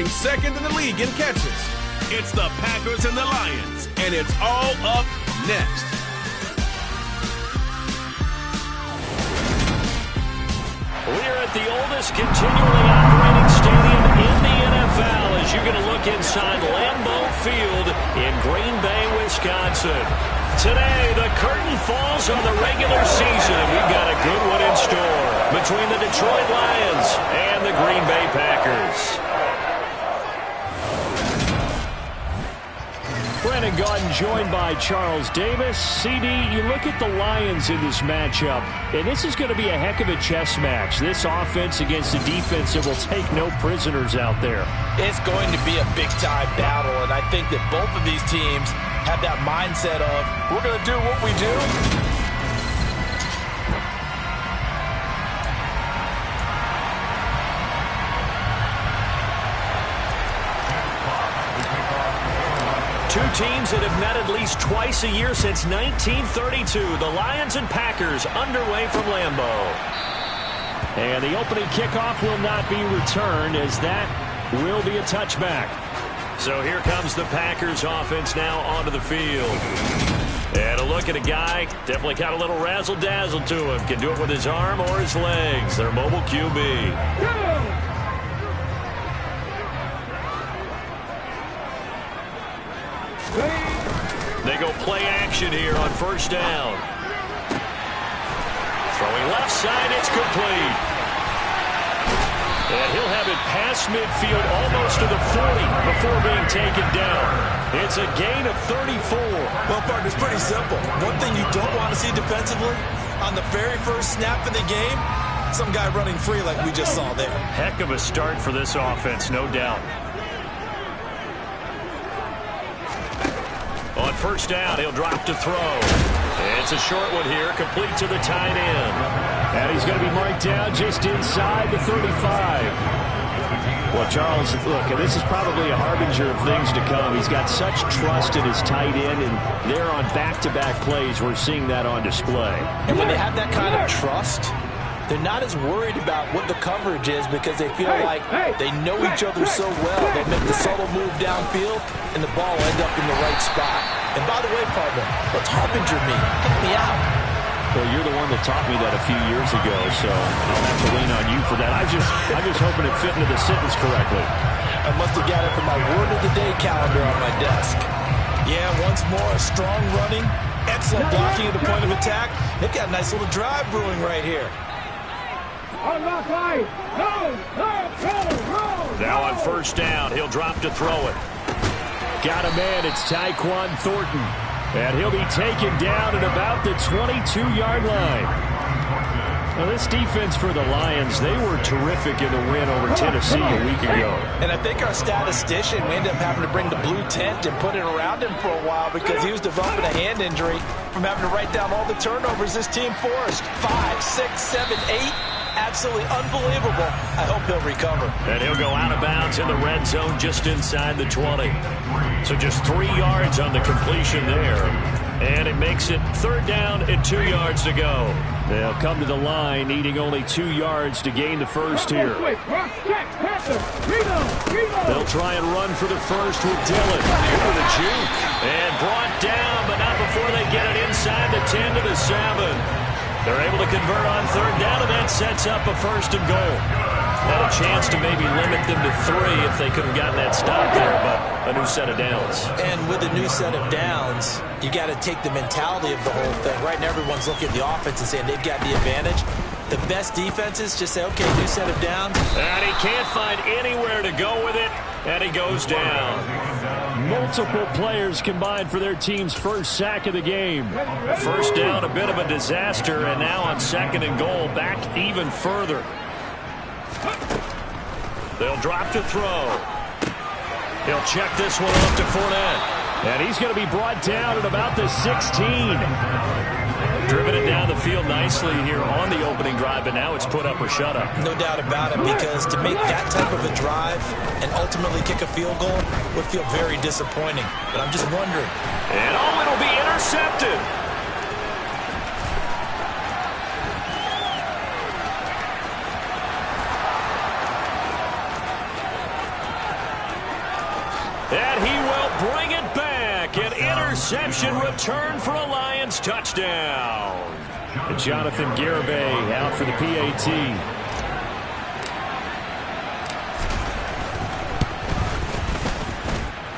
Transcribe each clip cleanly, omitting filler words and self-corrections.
sitting second in the league in catches. It's the Packers and the Lions, and it's all up next. We're at the oldest continually operating stadium in the NFL as you're going to look inside Lambeau Field in Green Bay, Wisconsin. Today, the curtain falls on the regular season, and we've got a good one in store between the Detroit Lions and the Green Bay Packers. Brandon Gaudin joined by Charles Davis. CD, you look at the Lions in this matchup, and this is going to be a heck of a chess match. This offense against a defense that will take no prisoners out there. It's going to be a big-time battle, and I think that both of these teams have that mindset of, we're going to do what we do. Two teams that have met at least twice a year since 1932. The Lions and Packers underway from Lambeau. And the opening kickoff will not be returned as that will be a touchback. So here comes the Packers offense now onto the field. And a look at a guy, definitely got a little razzle-dazzle to him. Can do it with his arm or his legs. Their mobile QB. They go play action here on first down. Throwing left side, it's complete. And he'll have it past midfield almost to the 40 before being taken down. It's a gain of 34. Well, partner, it's pretty simple. One thing you don't want to see defensively, on the very first snap of the game, some guy running free like we just saw there. Heck of a start for this offense, no doubt. On first down, he'll drop to throw. It's a short one here, complete to the tight end. And he's going to be marked down just inside the 35. Well, Charles, look, this is probably a harbinger of things to come. He's got such trust in his tight end, and they're on back-to-back plays. We're seeing that on display. And when they have that kind of trust, they're not as worried about what the coverage is because they feel like they know each other so well. They make the subtle move downfield, and the ball will end up in the right spot. And by the way, partner, what's harbinger mean? Help me out. Well, you're the one that taught me that a few years ago, so I'll have to lean on you for that. I'm just hoping it fit into the sentence correctly. I must have got it from my word of the day calendar on my desk. Yeah, once more, strong running, excellent blocking at the point of attack. They've got a nice little drive brewing right here. Now on first down, he'll drop to throw it. Got a man, it's Tyquan Thornton. And he'll be taken down at about the 22-yard line. Now this defense for the Lions, they were terrific in the win over Tennessee a week ago. And I think our statistician, we ended up having to bring the blue tent and put it around him for a while because he was developing a hand injury from having to write down all the turnovers this team forced. 5, 6, 7, 8. Absolutely unbelievable. I hope he'll recover. And he'll go out of bounds in the red zone just inside the 20. So just 3 yards on the completion there. And it makes it third down and 2 yards to go. They'll come to the line needing only 2 yards to gain the first here. They'll try and run for the first with Dillon. Into the juke. And brought down, but not before they get it inside the 10 to the 7. They're able to convert on third down, and that sets up a first and goal. Had a chance to maybe limit them to 3 if they could have gotten that stop there, but a new set of downs. And with a new set of downs, you got to take the mentality of the whole thing. Right now, everyone's looking at the offense and saying they've got the advantage. The best defenses just say, okay, new set of downs. And he can't find anywhere to go with it, and he goes down. Multiple players combined for their team's first sack of the game. First down, a bit of a disaster, and now on second and goal, back even further. They'll drop to throw. He'll check this one off to Fournette. And he's going to be brought down at about the 16. Driven it down the field nicely here on the opening drive, but now it's put up or shut up. No doubt about it, because to make that type of a drive and ultimately kick a field goal would feel very disappointing. But I'm just wondering. And it'll be intercepted. And he will bring it back. An interception return for a Lions touchdown. And Jonathan Garibay out for the PAT.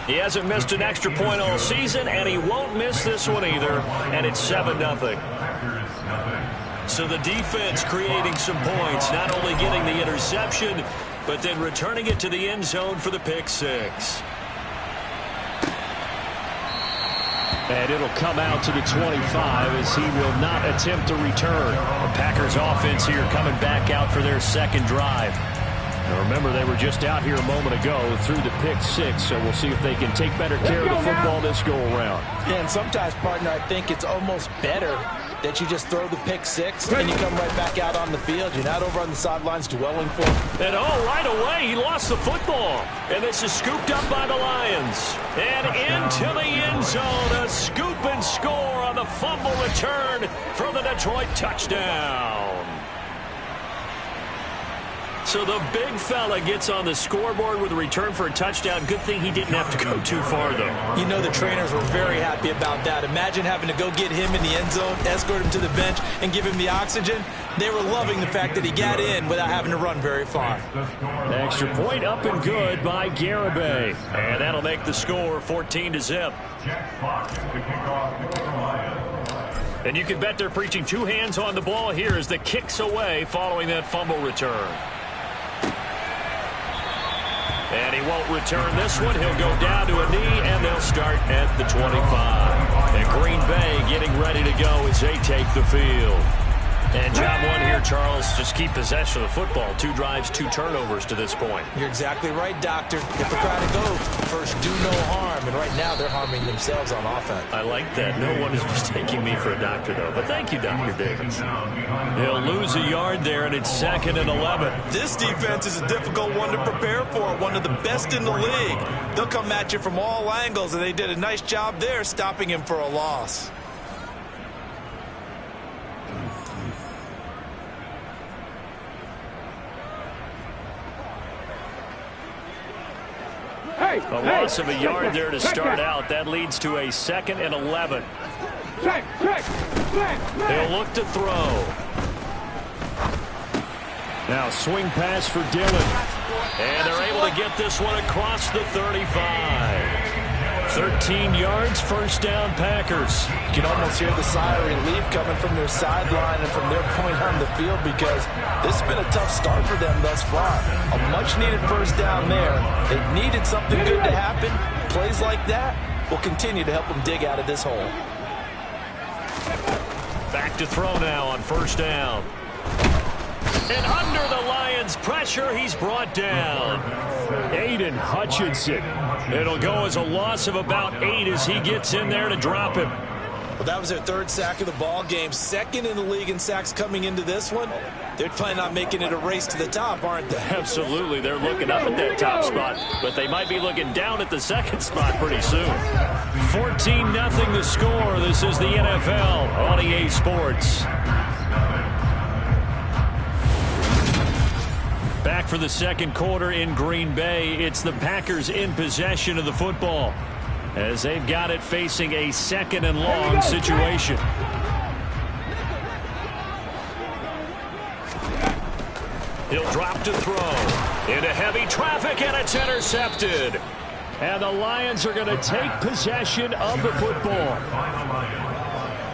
He hasn't missed an extra point all season, and he won't miss this one either. And it's 7-0. So the defense creating some points, not only getting the interception, but then returning it to the end zone for the pick six. And it'll come out to the 25 as he will not attempt to return. The Packers offense here coming back out for their second drive. Now remember, they were just out here a moment ago through the pick six, so we'll see if they can take better care of the football this go-around. Yeah, and sometimes, partner, I think it's almost better that you just throw the pick six and you come right back out on the field. You're not over on the sidelines dwelling for it. And right away, he lost the football. And this is scooped up by the Lions. And into the end zone, a scoop and score on the fumble return for the Detroit touchdown. So the big fella gets on the scoreboard with a return for a touchdown. Good thing he didn't have to go too far, though. You know the trainers were very happy about that. Imagine having to go get him in the end zone, escort him to the bench, and give him the oxygen. They were loving the fact that he got in without having to run very far. Extra point up and good by Garibay. And that'll make the score 14-0. And you can bet they're preaching two hands on the ball here as the kick's away following that fumble return. And he won't return this one. He'll go down to a knee, and they'll start at the 25. And Green Bay getting ready to go as they take the field. And job one here, Charles, just keep possession of the football. 2 drives, 2 turnovers to this point. You're exactly right, Doctor. If the crowd goes, first do no harm. And right now they're harming themselves on offense. I like that. No one is mistaking me for a doctor, though. But thank you, Dr. Davis. He'll lose a yard there, and it's 2nd and 11. This defense is a difficult one to prepare for, one of the best in the league. They'll come at you from all angles, and they did a nice job there stopping him for a loss. A loss of a yard there to start out. That leads to a 2nd and 11. They'll look to throw. Now swing pass for Dillon. And they're able to get this one across the 35. 13 yards, first down, Packers. You can almost hear the sigh of relief coming from their sideline and from their point on the field because this has been a tough start for them thus far. A much-needed first down there. They needed something good to happen. Plays like that will continue to help them dig out of this hole. Back to throw now on first down. And under the Lions' pressure, he's brought down. Aiden Hutchinson. It'll go as a loss of about 8 as he gets in there to drop him. Well, that was their 3rd sack of the ball game. 2nd in the league in sacks coming into this one. They're planning on making it a race to the top, aren't they? Absolutely. They're looking up at that top spot, but they might be looking down at the 2nd spot pretty soon. 14-0 the score. This is the NFL on EA Sports. Back for the 2nd quarter in Green Bay. It's the Packers in possession of the football as they've got it facing a 2nd and long situation. He'll drop to throw into heavy traffic, and it's intercepted. And the Lions are going to take possession of the football.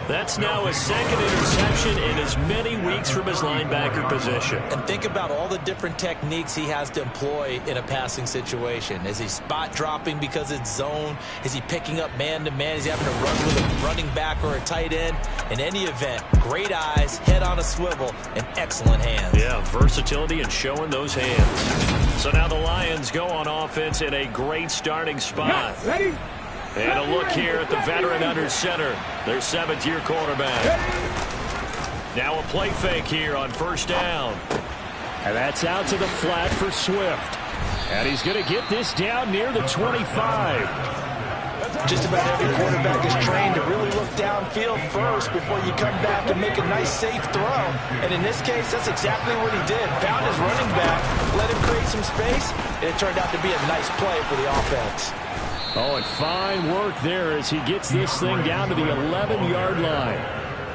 That's now his 2nd interception in as many weeks from his linebacker position. And think about all the different techniques he has to employ in a passing situation. Is he spot dropping because it's zone? Is he picking up man-to-man? Is he having to run with a running back or a tight end? In any event, great eyes, head on a swivel, and excellent hands. Yeah, versatility and showing those hands. So now the Lions go on offense in a great starting spot. Ready? And a look here at the veteran under center, their 7th-year quarterback. Now a play fake here on first down. And that's out to the flat for Swift. And he's going to get this down near the 25. Just about every quarterback is trained to really look downfield first before you come back and make a nice, safe throw. And in this case, that's exactly what he did. Found his running back, let him create some space, and it turned out to be a nice play for the offense. Oh, and fine work there as he gets this thing down to the 11-yard line.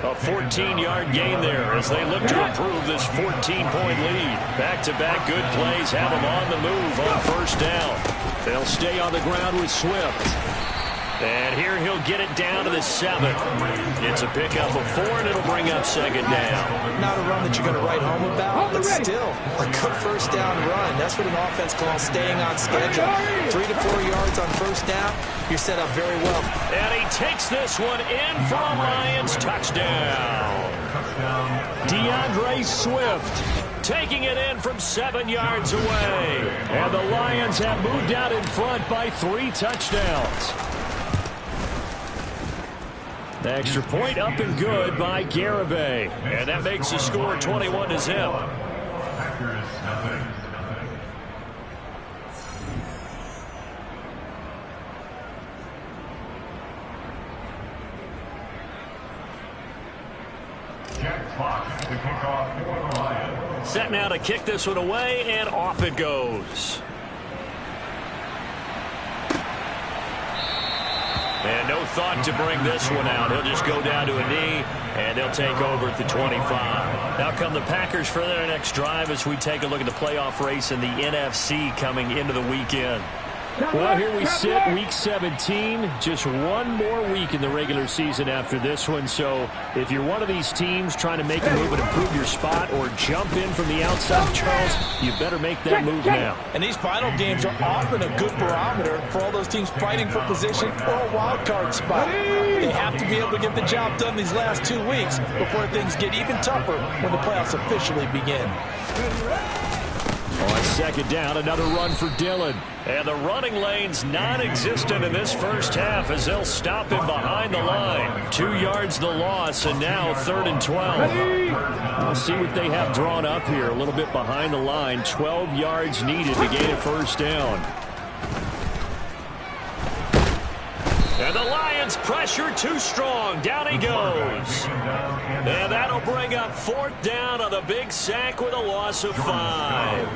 A 14-yard gain there as they look to improve this 14-point lead. Back-to-back good plays have them on the move on first down. They'll stay on the ground with Swift. And here he'll get it down to the 7. It's a pickup of 4, and it'll bring up second down. Not a run that you're going to write home about, but still a good first down run. That's what an offense calls staying on schedule. 3 to 4 yards on first down, you're set up very well. And he takes this one in for a Lions touchdown. DeAndre Swift taking it in from 7 yards away. And the Lions have moved out in front by 3 touchdowns. The extra point up and good by Garibay. And that makes the score 21-0. Set now to kick this one away, and off it goes. And no thought to bring this one out. He'll just go down to a knee, and they'll take over at the 25. Now come the Packers for their next drive as we take a look at the playoff race in the NFC coming into the weekend. Well, here we sit, Week 17. Just one more week in the regular season after this one. So if you're one of these teams trying to make a move and improve your spot or jump in from the outside, Charles, you better make that move now. And these final games are often a good barometer for all those teams fighting for position or a wild card spot. They have to be able to get the job done these last 2 weeks before things get even tougher when the playoffs officially begin. On second down, another run for Dillon. And the running lane's non-existent in this first half as they'll stop him behind the line. 2 yards the loss, and now 3rd and 12. We'll see what they have drawn up here. A little bit behind the line. 12 yards needed to gain a first down. And the Lions pressure too strong. Down he goes. And that'll bring up 4th down on the big sack with a loss of 5.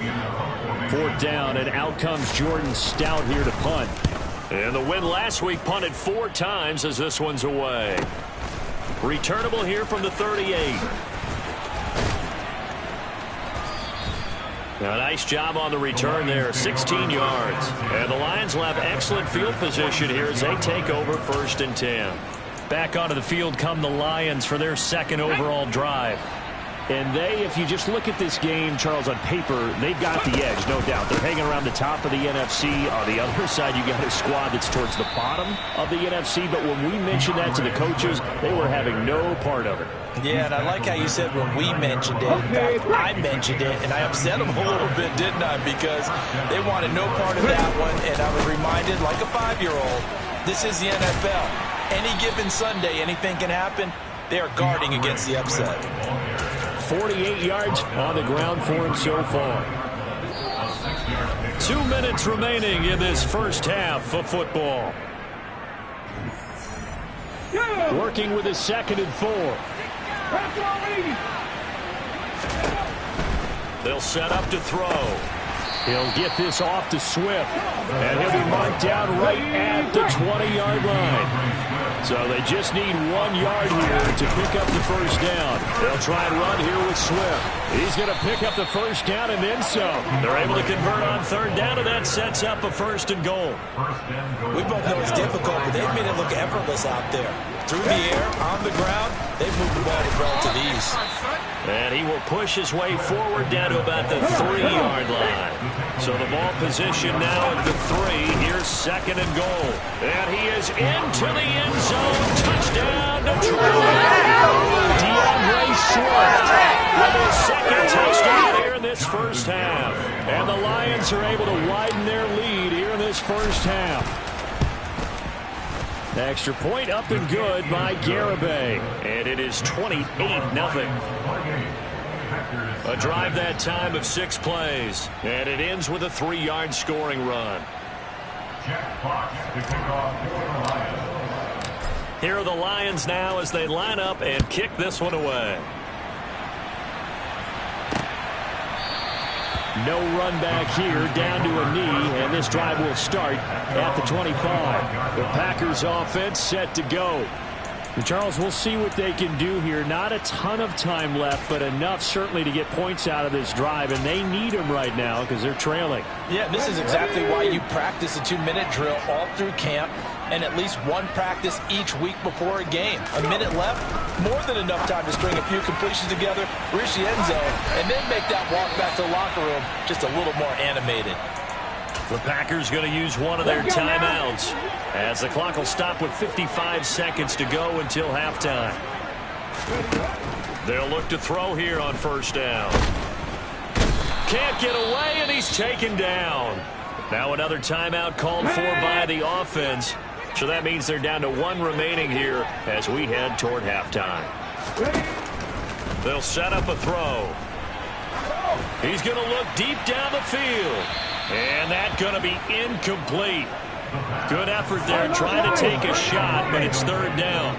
4th down, and out comes Jordan Stout here to punt. And the win last week punted 4 times as this one's away. Returnable here from the 38. A nice job on the return there, 16 yards. And the Lions will have excellent field position here as they take over 1st and 10. Back onto the field come the Lions for their 2nd overall drive. And they, if you just look at this game, Charles, on paper, they've got the edge, no doubt. They're hanging around the top of the NFC. On the other side, you got a squad that's towards the bottom of the NFC. But when we mentioned that to the coaches, they were having no part of it. Yeah, and I like how you said when we mentioned it. In fact, I mentioned it, and I upset them a little bit, didn't I? Because they wanted no part of that one, and I was reminded, like a 5-year-old, this is the NFL. Any given Sunday, anything can happen. They are guarding against the upset. 48 yards on the ground for him so far. 2 minutes remaining in this first half of football. Working with his 2nd and 4. They'll set up to throw. He'll get this off to Swift. And he'll be marked down right at the 20-yard line. So they just need 1 yard here to pick up the first down. They'll try and run here with Swift. He's going to pick up the first down and then some. They're able to convert on 3rd down, and that sets up a 1st and goal. We both know it's difficult, but they've made it look effortless out there. Through the air, on the ground, they've moved the ball with relative ease. And he will push his way forward down to about the 3-yard line. So the ball position now at the 3. Here's 2nd and goal. And he is into the end zone. Touchdown, Detroit. DeAndre Swift with his 2nd touchdown here in this first half. And the Lions are able to widen their lead here in this first half. The extra point up and good by Garibay. And it is 28-0. A drive that time of 6 plays. And it ends with a 3-yard scoring run. Here are the Lions now as they line up and kick this one away. No run back here, down to a knee, and this drive will start at the 25. The Packers offense set to go. And Charles, we'll see what they can do here. Not a ton of time left, but enough certainly to get points out of this drive, and they need them right now because they're trailing. Yeah, this is exactly why you practice a 2-minute drill all through camp and at least one practice each week before a game. A minute left, more than enough time to string a few completions together, reach the end zone, and then make that walk back to the locker room just a little more animated. The Packers going to use one of their timeouts as the clock will stop with 55 seconds to go until halftime. They'll look to throw here on first down. Can't get away, and he's taken down. Now another timeout called for by the offense. So that means they're down to one remaining here as we head toward halftime. They'll set up a throw. He's going to look deep down the field. And that's going to be incomplete. Good effort there trying to take a shot, but it's third down.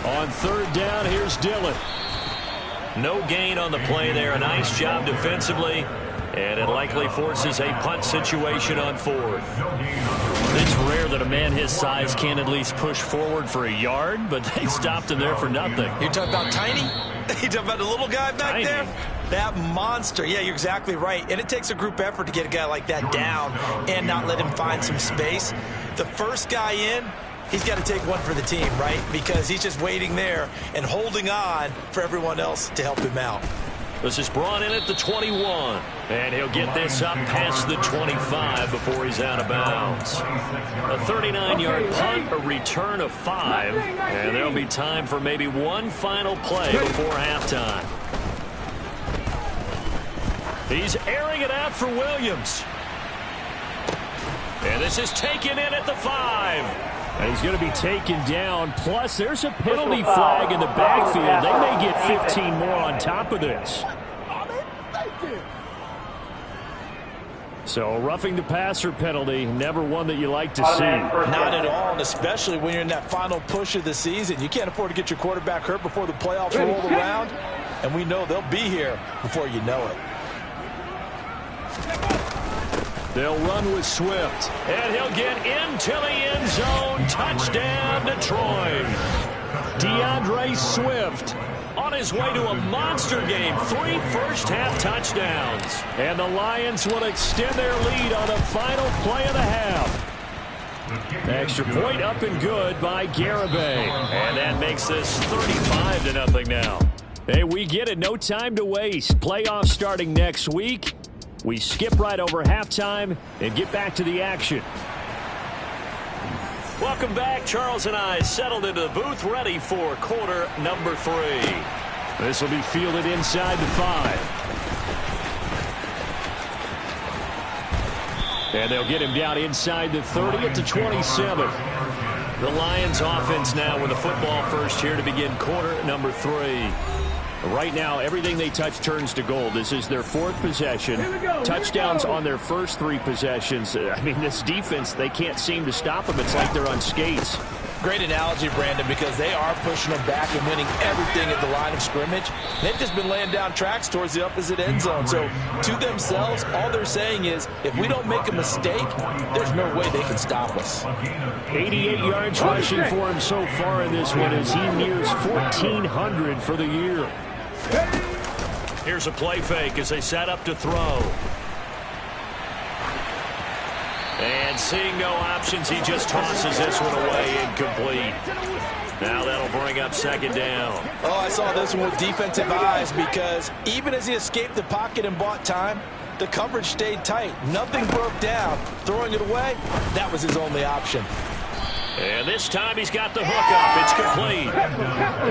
On third down, here's Dillon. No gain on the play there. A nice job defensively. And it likely forces a punt situation on fourth. It's rare that a man his size can at least push forward for a yard, but they stopped him there for nothing. You're talking about Tiny? You talking about the little guy back there? That monster. Yeah, you're exactly right. And it takes a group effort to get a guy like that down and not let him find some space. The first guy in, he's got to take one for the team, right? Because he's just waiting there and holding on for everyone else to help him out. This is brought in at the 21. And he'll get this up past the 25 before he's out of bounds. A 39-yard punt, a return of 5. And there'll be time for maybe one final play before halftime. He's airing it out for Williams. And this is taken in at the 5. And he's going to be taken down. Plus, there's a penalty flag in the backfield. They may get 15 more on top of this. So, roughing the passer penalty, never one that you like to see. Not at all, and especially when you're in that final push of the season. You can't afford to get your quarterback hurt before the playoffs roll around. And we know they'll be here before you know it. They'll run with Swift, and he'll get into the end zone. Touchdown, Detroit. DeAndre Swift on his way to a monster game. 3 first-half touchdowns. And the Lions will extend their lead on the final play of the half. Extra point up and good by Garibay. And that makes this 35-0 now. Hey, we get it. No time to waste. Playoffs starting next week. We skip right over halftime and get back to the action. Welcome back. Charles and I settled into the booth, ready for quarter number 3. This will be fielded inside the 5. And they'll get him down inside the 30 at the 27. The Lions offense now with the football first here to begin quarter number 3. Right now, everything they touch turns to gold. This is their 4th possession. Touchdowns on their first 3 possessions. I mean, this defense, they can't seem to stop them. It's like they're on skates. Great analogy, Brandon, because they are pushing them back and winning everything at the line of scrimmage. They've just been laying down tracks towards the opposite end zone. So, to themselves, all they're saying is, if we don't make a mistake, there's no way they can stop us. 88 yards rushing for him so far in this one as he nears 1,400 for the year. Here's a play fake as they set up to throw. And seeing no options, he just tosses this one away, incomplete. Now that'll bring up second down. Oh, I saw this one with defensive eyes because even as he escaped the pocket and bought time, the coverage stayed tight. Nothing broke down. Throwing it away, that was his only option. And this time he's got the hook up. It's complete.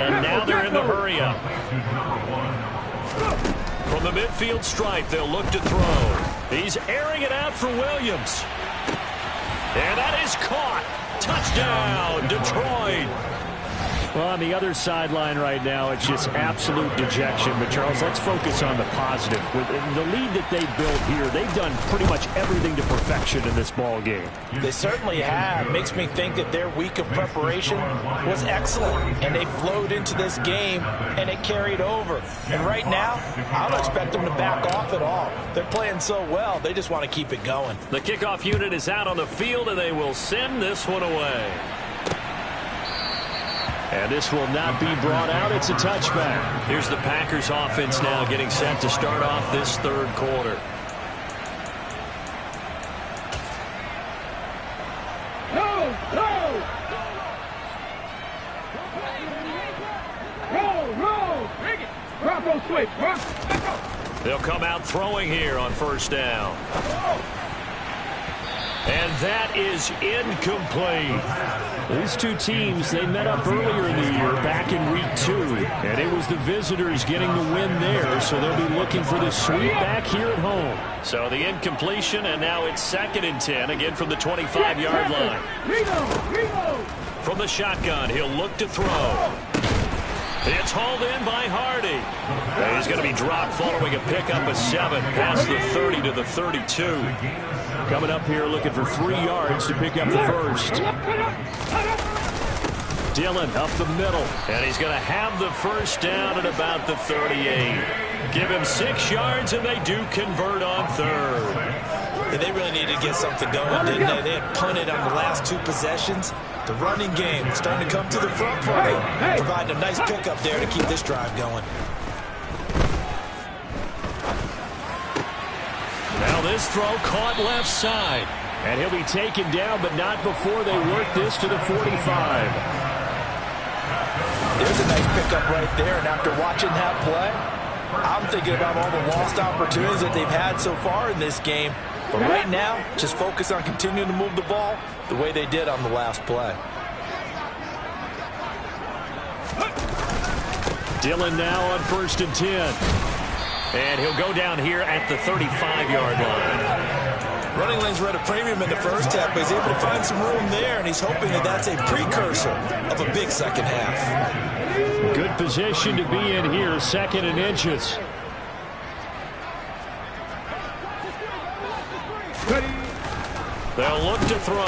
And now they're in the hurry-up. From the midfield stripe, they'll look to throw. He's airing it out for Williams. And that is caught. Touchdown, Detroit. Well, on the other sideline right now, it's just absolute dejection. But, Charles, let's focus on the positive. With the lead that they've built here, they've done pretty much everything to perfection in this ball game. They certainly have. Makes me think that their week of preparation was excellent. And they flowed into this game, and it carried over. And right now, I don't expect them to back off at all. They're playing so well, they just want to keep it going. The kickoff unit is out on the field, and they will send this one away. And this will not be brought out. It's a touchback. Here's the Packers offense now getting set to start off this third quarter. They'll come out throwing here on first down. And that is incomplete. These two teams, they met up earlier in the year, back in week 2. And it was the visitors getting the win there, so they'll be looking for the sweep back here at home. So the incompletion, and now it's 2nd and 10, again from the 25-yard line. From the shotgun, he'll look to throw. It's hauled in by Hardy. And he's going to be dropped following a pickup of 7 past the 30 to the 32. Coming up here looking for 3 yards to pick up the first. Dillon up the middle. And he's going to have the first down at about the 38. Give him 6 yards, and they do convert on 3rd. And they really needed to get something going, didn't they? They had punted on the last 2 possessions. The running game starting to come to the front for them, providing a nice pickup there to keep this drive going. Now this throw caught left side. And he'll be taken down, but not before they work this to the 45. There's a nice pickup right there, and after watching that play, I'm thinking about all the lost opportunities that they've had so far in this game. But right now, just focus on continuing to move the ball the way they did on the last play. Dillon now on 1st and 10. And he'll go down here at the 35-yard line. Running lanes were at a premium in the first half, but he's able to find some room there, and he's hoping that that's a precursor of a big second half. Good position to be in here, 2nd and inches. They'll look to throw.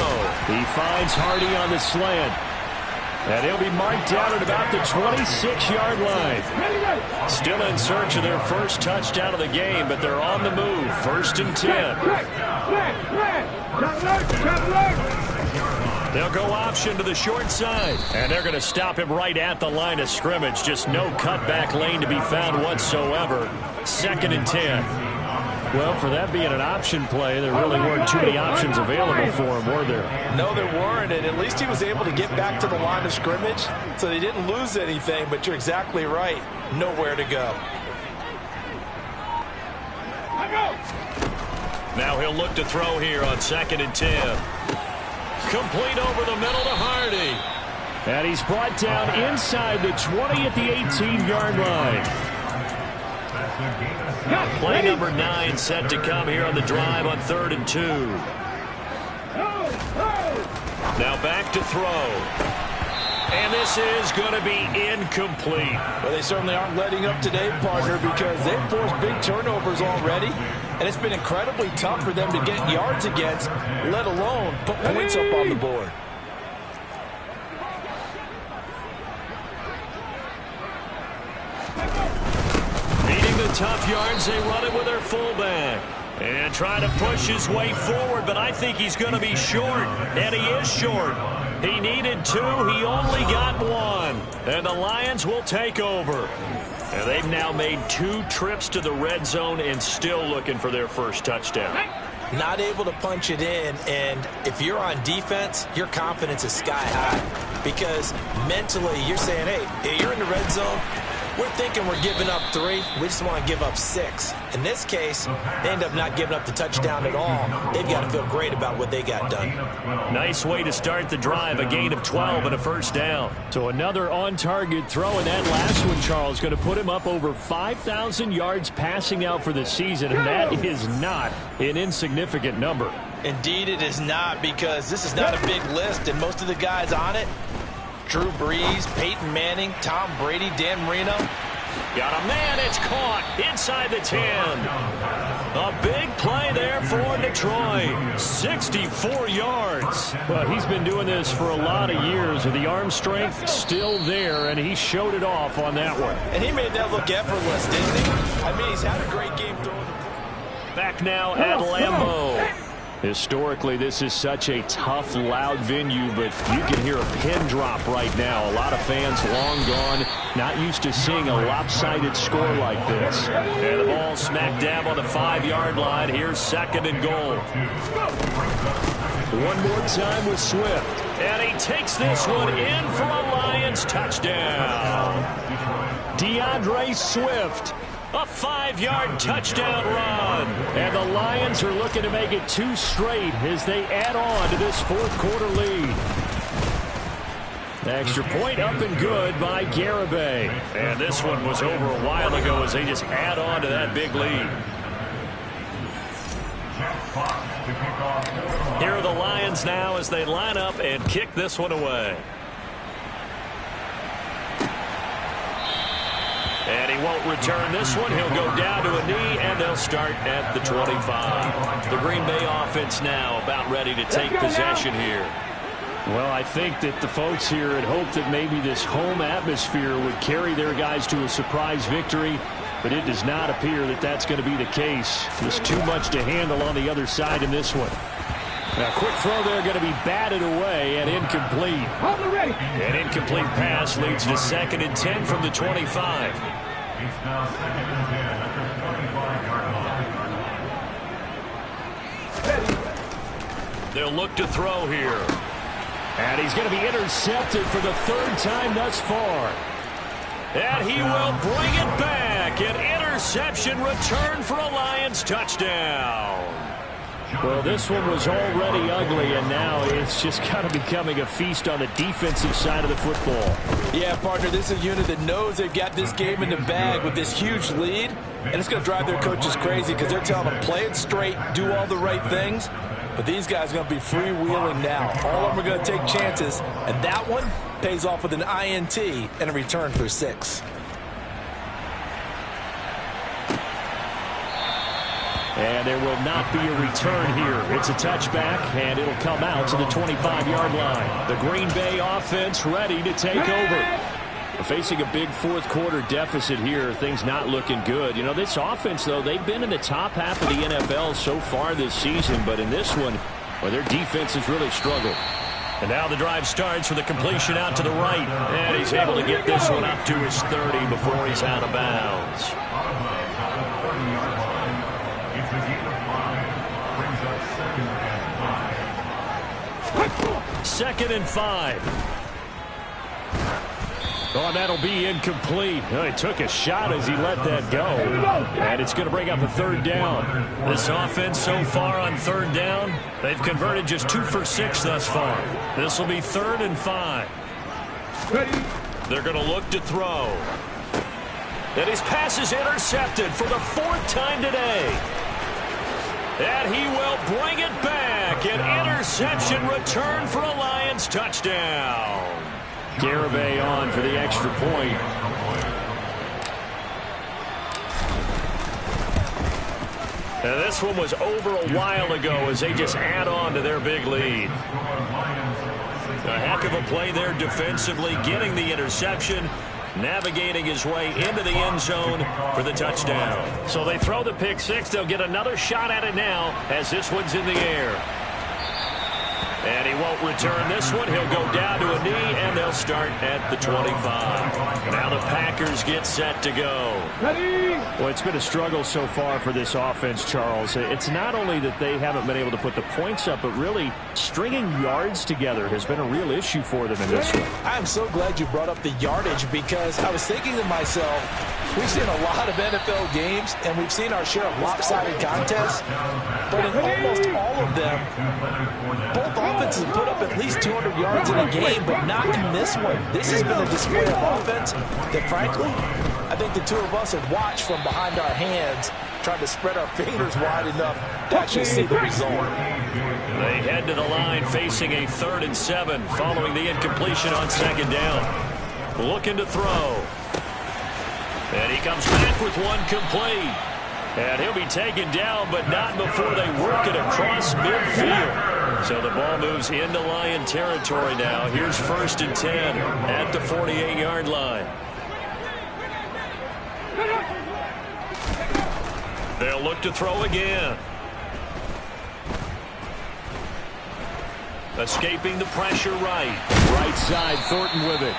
He finds Hardy on the slant. And he'll be marked down at about the 26-yard line. Still in search of their first touchdown of the game, but they're on the move. 1st and 10. They'll go option to the short side. And they're going to stop him right at the line of scrimmage. Just no cutback lane to be found whatsoever. 2nd and 10. Well, for that being an option play, there really weren't too many options available for him, were there? No, there weren't, and at least he was able to get back to the line of scrimmage, so they didn't lose anything, but you're exactly right. Nowhere to go. Now he'll look to throw here on 2nd and 10. Complete over the middle to Hardy. And he's brought down inside the 20 at the 18-yard line. Play number 9 set to come here on the drive on 3rd and 2. Now back to throw. And this is going to be incomplete. Well, they certainly aren't letting up today, partner, because they've forced big turnovers already. And it's been incredibly tough for them to get yards against, let alone put points up on the board. Tough yards, they run it with their fullback. And trying to push his way forward, but I think he's going to be short. And he is short. He needed 2. He only got 1. And the Lions will take over. And they've now made 2 trips to the red zone and still looking for their first touchdown. Not able to punch it in, and if you're on defense, your confidence is sky high. Because mentally, you're saying, hey, you're in the red zone. We're thinking we're giving up 3. We just want to give up 6. In this case, they end up not giving up the touchdown at all. They've got to feel great about what they got done. Nice way to start the drive. A gain of 12 and a first down. So another on-target throw, and that last one, Charles, going to put him up over 5,000 yards passing out for the season, and that is not an insignificant number. Indeed it is not, because this is not a big list, and most of the guys on it, Drew Brees, Peyton Manning, Tom Brady, Dan Marino. Got a man, it's caught inside the 10. A big play there for Detroit. 64 yards. Well, he's been doing this for a lot of years, with the arm strength still there, and he showed it off on that one. And he made that look effortless, didn't he? I mean, he's had a great game throwing the ball. Back now at Lambeau. Historically, this is such a tough, loud venue, but you can hear a pin drop right now. A lot of fans long gone, not used to seeing a lopsided score like this. And the ball smack dab on the 5-yard line. Here's 2nd and goal. One more time with Swift. And he takes this one in for a Lions touchdown. DeAndre Swift. A 5-yard touchdown run. And the Lions are looking to make it 2 straight as they add on to this 4th quarter lead. Extra point up and good by Garibay. And this one was over a while ago as they just add on to that big lead. Here are the Lions now as they line up and kick this one away. And he won't return this one. He'll go down to a knee, and they'll start at the 25. The Green Bay offense now about ready to take possession here. Well, I think that the folks here had hoped that maybe this home atmosphere would carry their guys to a surprise victory, but it does not appear that that's going to be the case. Just too much to handle on the other side in this one. Now, quick throw there going to be batted away and incomplete. An incomplete pass leads to 2nd and 10 from the 25. They'll look to throw here. And he's going to be intercepted for the 3rd time thus far. And he will bring it back. An interception return for a Lions touchdown. Well, this one was already ugly, and now it's just kind of becoming a feast on the defensive side of the football. Yeah, partner, this is a unit that knows they've got this game in the bag with this huge lead, and it's going to drive their coaches crazy because they're telling them play it straight, do all the right things, but these guys are going to be freewheeling now. All of them are going to take chances, and that one pays off with an INT and a return for 6. And there will not be a return here. It's a touchback, and it'll come out to the 25-yard line. The Green Bay offense ready to take over. Facing a big 4th quarter deficit here, things not looking good. You know, this offense, though, they've been in the top half of the NFL so far this season, but in this one, well, their defense has really struggled. And now the drive starts with a completion out to the right, and he's able to get this one up to his 30 before he's out of bounds. 2nd and 5. Oh, and that'll be incomplete. Oh, he took a shot as he let that go. And it's going to bring up a 3rd down. This offense so far on 3rd down, they've converted just 2 for 6 thus far. This will be 3rd and 5. They're going to look to throw. And his pass is intercepted for the 4th time today. And he will bring it back. An interception return for a Lions touchdown. Garibay on for the extra point. And this one was over a while ago as they just add on to their big lead. A heck of a play there defensively, getting the interception, navigating his way into the end zone for the touchdown. So they throw the pick 6. They'll get another shot at it now as this one's in the air. And he won't return this one. He'll go down to a knee, and they'll start at the 25. Now the Packers get set to go. Well, it's been a struggle so far for this offense, Charles. It's not only that they haven't been able to put the points up, but really stringing yards together has been a real issue for them in this one. I'm so glad you brought up the yardage because I was thinking to myself, we've seen a lot of NFL games, and we've seen our share of lopsided contests, but in almost all of them, both offenses put up at least 200 yards in a game, but not in this one. This has been a display of offense that, frankly, I think the two of us have watched from behind our hands tried to spread our fingers wide enough to actually see the result. They head to the line facing a 3rd and 7 following the incompletion on 2nd down. Looking to throw. And he comes back with one complete. And he'll be taken down, but not before they work it across midfield. So the ball moves into Lion territory now. Here's 1st and 10 at the 48-yard line. They'll look to throw again. Escaping the pressure right. Right side, Thornton with it.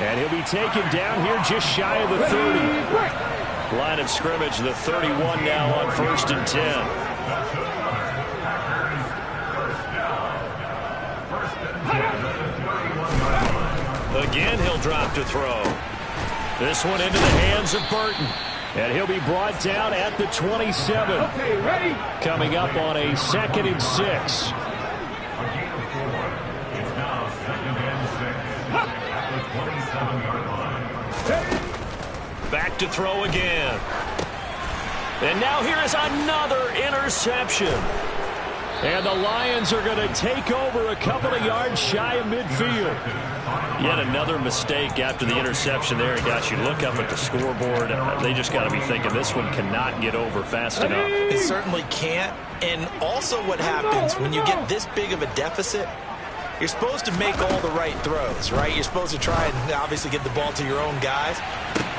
And he'll be taken down here just shy of the 30. Line of scrimmage, the 31 now on 1st and 10. Again, he'll drop to throw. This one into the hands of Burton. And he'll be brought down at the 27. Okay, ready? Coming up on a 2nd and 6. Back to throw again. And now here is another interception. And the Lions are going to take over a couple of yards shy of midfield. Yet another mistake after the interception there. It got you look up at the scoreboard. They just got to be thinking this one cannot get over fast enough. It certainly can't. And also what happens when you get this big of a deficit, you're supposed to make all the right throws, right? You're supposed to try and obviously get the ball to your own guys.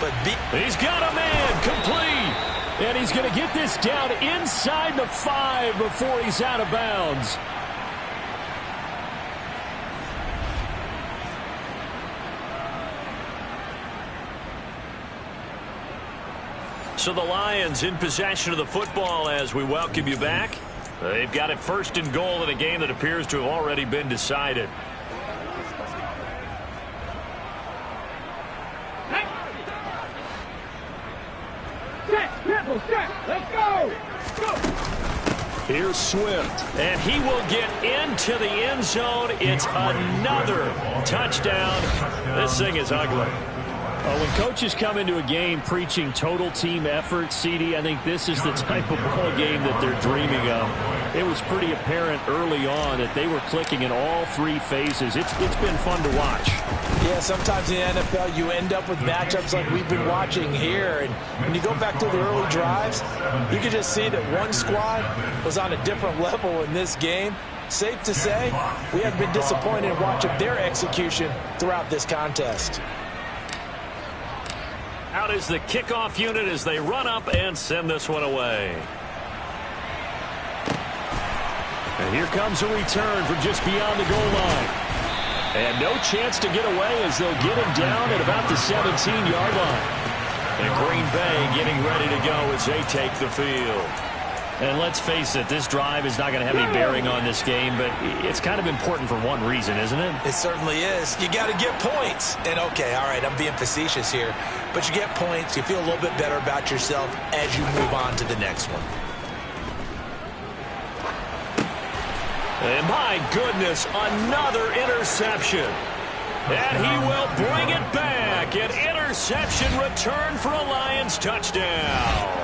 But he's got a man complete. And he's going to get this down inside the 5 before he's out of bounds. So the Lions in possession of the football as we welcome you back. They've got it 1st and goal in a game that appears to have already been decided. Let's go! Here's Swift, and he will get into the end zone. It's another touchdown. This thing is ugly. When coaches come into a game preaching total team effort, CD, I think this is the type of ball game that they're dreaming of. It was pretty apparent early on that they were clicking in all 3 phases. It's been fun to watch. Yeah, sometimes in the NFL you end up with matchups like we've been watching here. And when you go back to the early drives, you can just see that one squad was on a different level in this game. Safe to say, we have been disappointed in watching their execution throughout this contest. Out is the kickoff unit as they run up and send this one away. And here comes a return from just beyond the goal line. And no chance to get away as they'll get him down at about the 17-yard line. And Green Bay getting ready to go as they take the field. And let's face it, this drive is not going to have any bearing on this game, but it's kind of important for one reason, isn't it? It certainly is. You got to get points. And, okay, all right, I'm being facetious here. But you get points, you feel a little bit better about yourself as you move on to the next one. And my goodness, another interception. And he will bring it back. An interception return for a Lions touchdown.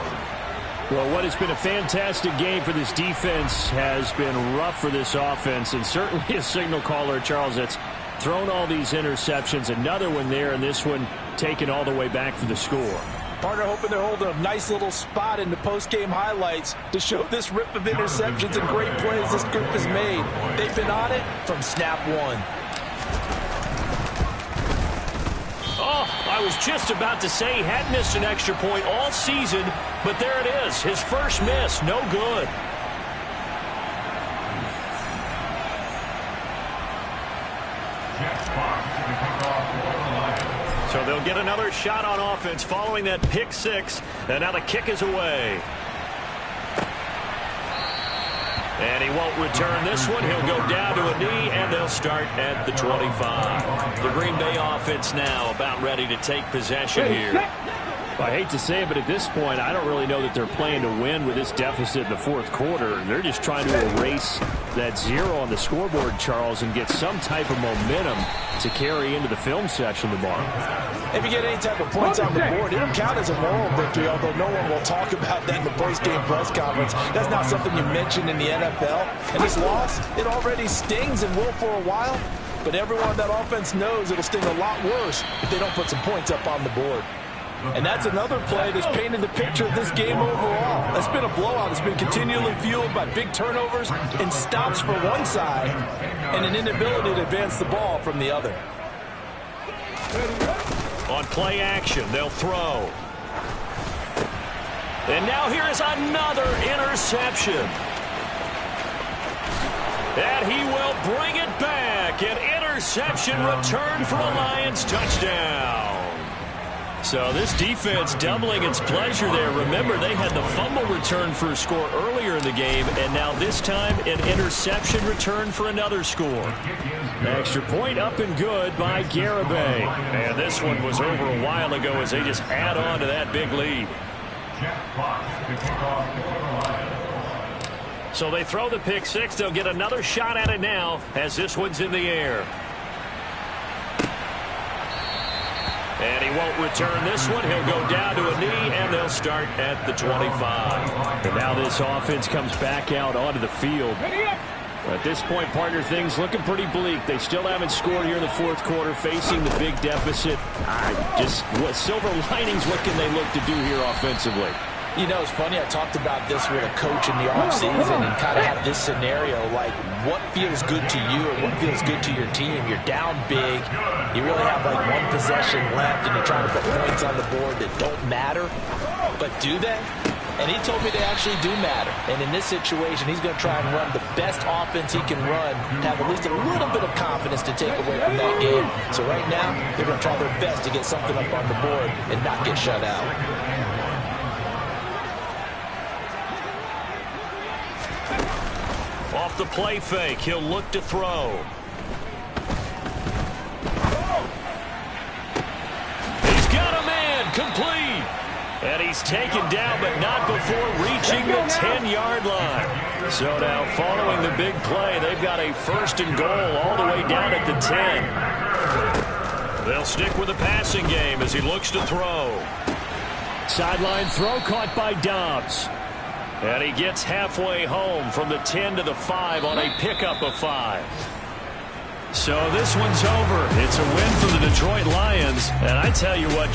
Well, what has been a fantastic game for this defense has been rough for this offense, and certainly a signal caller, Charles, that's thrown all these interceptions. Another one there, and this one taken all the way back for the score. Partner hoping they're holding a nice little spot in the post-game highlights to show this rip of interceptions and great plays this group has made. They've been on it from snap one. Oh, I was just about to say he hadn't missed an extra point all season, but there it is. His first miss, no good. So they'll get another shot on offense following that pick 6, and now the kick is away. And he won't return this one. He'll go down to a knee, and they'll start at the 25. The Green Bay offense now about ready to take possession here. I hate to say it, but at this point, I don't really know that they're playing to win with this deficit in the fourth quarter. They're just trying to erase that 0 on the scoreboard, Charles, and get some type of momentum to carry into the film session tomorrow. If you get any type of points on the board, it'll count as a moral victory, although no one will talk about that in the post-game press conference. That's not something you mention in the NFL. And this loss, it already stings and will for a while, but everyone on that offense knows it'll sting a lot worse if they don't put some points up on the board. And that's another play that's painted the picture of this game overall. It's been a blowout. It's been continually fueled by big turnovers and stops for one side and an inability to advance the ball from the other. On play action, they'll throw. And now here is another interception. And he will bring it back. An interception return for a Lions touchdown. So this defense doubling its pleasure there. Remember, they had the fumble return for a score earlier in the game, and now this time an interception return for another score. An extra point up and good by Garibay. And this one was over a while ago as they just add on to that big lead. So they throw the pick six. They'll get another shot at it now as this one's in the air. And he won't return this one. He'll go down to a knee, and they'll start at the 25. And now this offense comes back out onto the field. At this point, partner, things looking pretty bleak. They still haven't scored here in the fourth quarter, facing the big deficit. Just what silver linings, what can they look to do here offensively? You know, it's funny, I talked about this with a coach in the offseason and kind of had this scenario, like what feels good to you or what feels good to your team. You're down big, you really have like one possession left, and you're trying to put points on the board that don't matter. But do they? And he told me they actually do matter. And in this situation, he's going to try and run the best offense he can run, have at least a little bit of confidence to take away from that game. So right now, they're going to try their best to get something up on the board and not get shut out. Off the play fake, he'll look to throw. He's got a man, complete. And he's taken down, but not before reaching the 10-yard line. So now, following the big play, they've got a first and goal all the way down at the 10. They'll stick with the passing game as he looks to throw. Sideline throw caught by Dobbs. And he gets halfway home from the 10 to the 5 on a pickup of 5. So this one's over. It's a win for the Detroit Lions. And I tell you what,